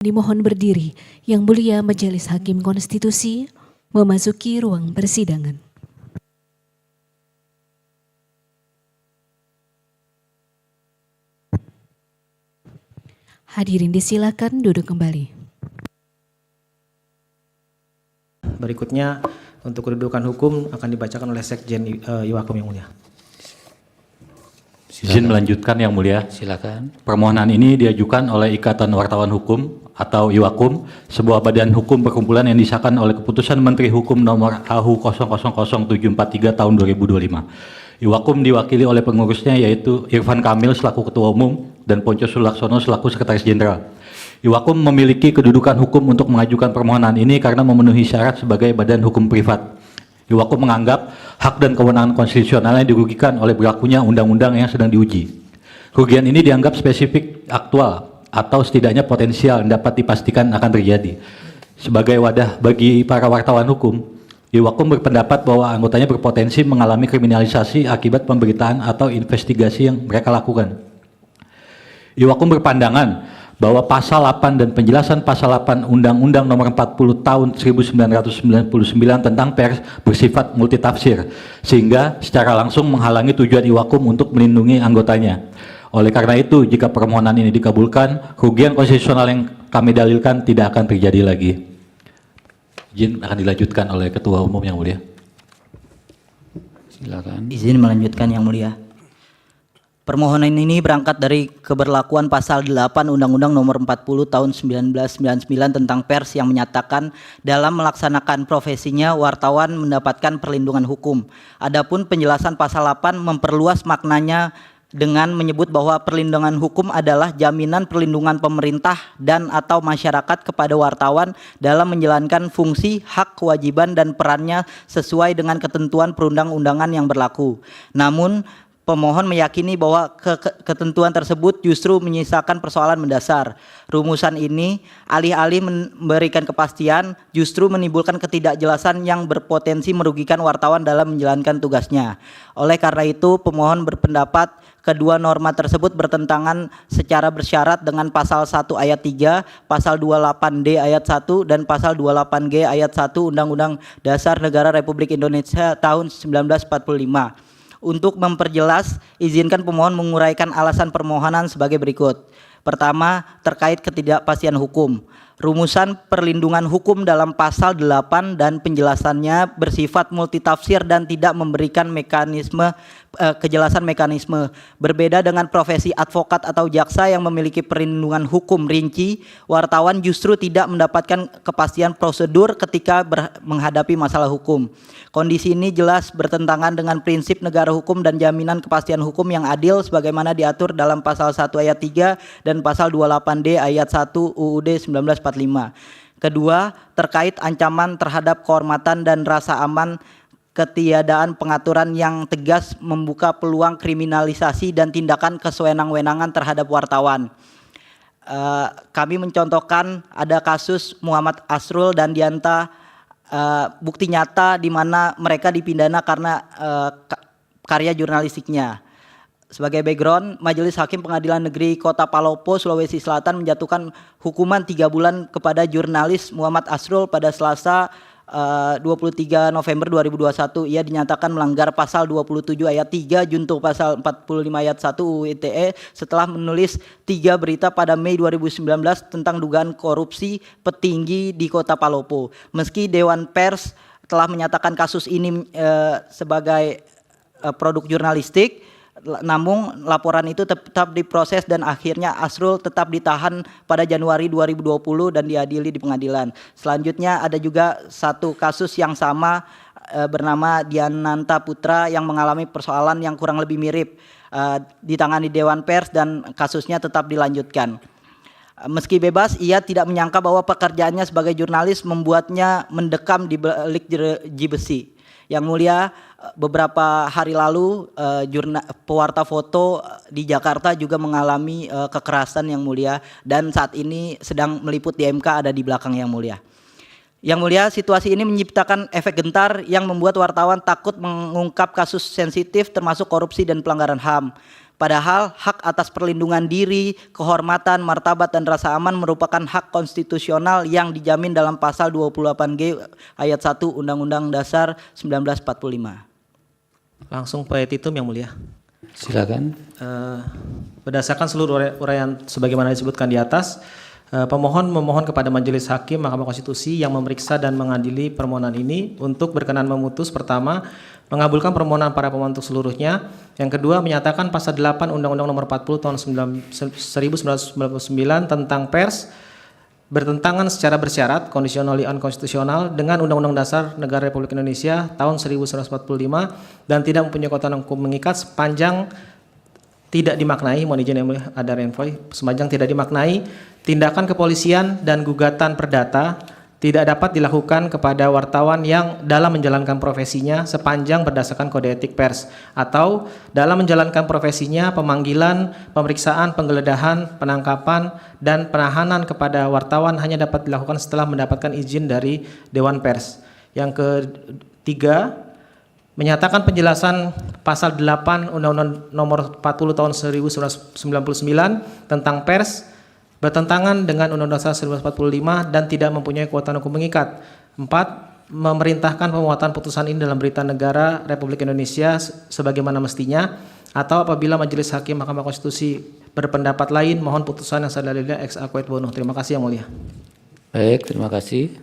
Dimohon berdiri, Yang Mulia Majelis Hakim Konstitusi memasuki ruang persidangan. Hadirin disilakan duduk kembali. Berikutnya untuk kedudukan hukum akan dibacakan oleh Sekjen Iwakum yang mulia. Izin melanjutkan yang mulia. Silakan. Permohonan ini diajukan oleh Ikatan Wartawan Hukum atau Iwakum, sebuah badan hukum perkumpulan yang disahkan oleh Keputusan Menteri Hukum Nomor AHU 000743 tahun 2025. Iwakum diwakili oleh pengurusnya yaitu Irfan Kamil selaku Ketua Umum dan Ponco Sulaksono selaku Sekretaris Jenderal. Iwakum memiliki kedudukan hukum untuk mengajukan permohonan ini karena memenuhi syarat sebagai badan hukum privat. Iwakum menganggap hak dan kewenangan konstitusionalnya dirugikan oleh berlakunya undang-undang yang sedang diuji. Kerugian ini dianggap spesifik, aktual, atau setidaknya potensial dapat dipastikan akan terjadi. Sebagai wadah bagi para wartawan hukum, Iwakum berpendapat bahwa anggotanya berpotensi mengalami kriminalisasi akibat pemberitaan atau investigasi yang mereka lakukan. Iwakum berpandangan bahwa pasal 8 dan penjelasan pasal 8 Undang-Undang Nomor 40 Tahun 1999 tentang pers bersifat multitafsir, sehingga secara langsung menghalangi tujuan Iwakum untuk melindungi anggotanya. Oleh karena itu, jika permohonan ini dikabulkan, kerugian konstitusional yang kami dalilkan tidak akan terjadi lagi. Izin akan dilanjutkan oleh Ketua Umum yang mulia. Silakan. Izin melanjutkan yang mulia. Permohonan ini berangkat dari keberlakuan pasal 8 Undang-Undang Nomor 40 Tahun 1999 tentang pers yang menyatakan dalam melaksanakan profesinya wartawan mendapatkan perlindungan hukum. Adapun penjelasan pasal 8 memperluas maknanya dengan menyebut bahwa perlindungan hukum adalah jaminan perlindungan pemerintah dan atau masyarakat kepada wartawan dalam menjalankan fungsi, hak, kewajiban dan perannya sesuai dengan ketentuan perundang-undangan yang berlaku. Namun pemohon meyakini bahwa ketentuan tersebut justru menyisakan persoalan mendasar. Rumusan ini alih-alih memberikan kepastian justru menimbulkan ketidakjelasan yang berpotensi merugikan wartawan dalam menjalankan tugasnya. Oleh karena itu, pemohon berpendapat kedua norma tersebut bertentangan secara bersyarat dengan pasal 1 ayat 3, pasal 28D ayat 1 dan pasal 28G ayat 1 Undang-Undang Dasar Negara Republik Indonesia tahun 1945. Untuk memperjelas, izinkan pemohon menguraikan alasan permohonan sebagai berikut. Pertama, terkait ketidakpastian hukum. Rumusan perlindungan hukum dalam pasal 8 dan penjelasannya bersifat multitafsir dan tidak memberikan kejelasan mekanisme. Berbeda dengan profesi advokat atau jaksa yang memiliki perlindungan hukum rinci, wartawan justru tidak mendapatkan kepastian prosedur ketika menghadapi masalah hukum. Kondisi ini jelas bertentangan dengan prinsip negara hukum dan jaminan kepastian hukum yang adil sebagaimana diatur dalam pasal 1 ayat 3 dan pasal 28D ayat 1 UUD 1945. Kedua, terkait ancaman terhadap kehormatan dan rasa aman, ketiadaan pengaturan yang tegas membuka peluang kriminalisasi dan tindakan kesewenang-wenangan terhadap wartawan. Kami mencontohkan ada kasus Muhammad Asrul dan Dianta, bukti nyata di mana mereka dipidana karena karya jurnalistiknya. Sebagai background, Majelis Hakim Pengadilan Negeri Kota Palopo, Sulawesi Selatan menjatuhkan hukuman 3 bulan kepada jurnalis Muhammad Asrul pada Selasa 23 November 2021. Ia dinyatakan melanggar pasal 27 ayat 3 junto pasal 45 ayat 1 UU ITE setelah menulis 3 berita pada Mei 2019 tentang dugaan korupsi petinggi di Kota Palopo. Meski Dewan Pers telah menyatakan kasus ini sebagai produk jurnalistik, namun laporan itu tetap diproses dan akhirnya Asrul tetap ditahan pada Januari 2020 dan diadili di pengadilan. Selanjutnya ada juga satu kasus yang sama bernama Diananta Putra yang mengalami persoalan yang kurang lebih mirip, ditangani Dewan Pers dan kasusnya tetap dilanjutkan. Meski bebas, ia tidak menyangka bahwa pekerjaannya sebagai jurnalis membuatnya mendekam di balik jeruji besi. Yang mulia, beberapa hari lalu pewarta foto di Jakarta juga mengalami kekerasan yang mulia dan saat ini sedang meliput di MK, ada di belakang yang mulia. Yang mulia, situasi ini menciptakan efek gentar yang membuat wartawan takut mengungkap kasus sensitif termasuk korupsi dan pelanggaran HAM. Padahal hak atas perlindungan diri, kehormatan, martabat, dan rasa aman merupakan hak konstitusional yang dijamin dalam pasal 28G ayat 1 Undang-Undang Dasar 1945. Langsung petitum yang mulia. Silakan. Berdasarkan seluruh uraian sebagaimana disebutkan di atas, pemohon memohon kepada Majelis Hakim Mahkamah Konstitusi yang memeriksa dan mengadili permohonan ini untuk berkenan memutus: pertama, mengabulkan permohonan para pemohon untuk seluruhnya. Yang kedua, menyatakan pasal 8 Undang-Undang Nomor 40 Tahun 1999 tentang pers bertentangan secara bersyarat conditionally unconstitutional dengan Undang-Undang Dasar Negara Republik Indonesia tahun 1945 dan tidak mempunyai kekuatan hukum mengikat sepanjang tidak dimaknai, mohon izin yang mulia, ada renvoy, sepanjang tidak dimaknai tindakan kepolisian dan gugatan perdata tidak dapat dilakukan kepada wartawan yang dalam menjalankan profesinya sepanjang berdasarkan kode etik pers, atau dalam menjalankan profesinya pemanggilan, pemeriksaan, penggeledahan, penangkapan, dan penahanan kepada wartawan hanya dapat dilakukan setelah mendapatkan izin dari Dewan Pers. Yang ketiga, menyatakan penjelasan pasal 8 Undang-Undang Nomor 40 Tahun 1999 tentang pers bertentangan dengan Undang-Undang Dasar 1945 dan tidak mempunyai kekuatan hukum mengikat. 4. Memerintahkan pemuatan putusan ini dalam berita negara Republik Indonesia sebagaimana mestinya, atau apabila Majelis Hakim Mahkamah Konstitusi berpendapat lain, mohon putusan yang sadalilnya ex aequo et bono. Terima kasih yang mulia. Baik, terima kasih.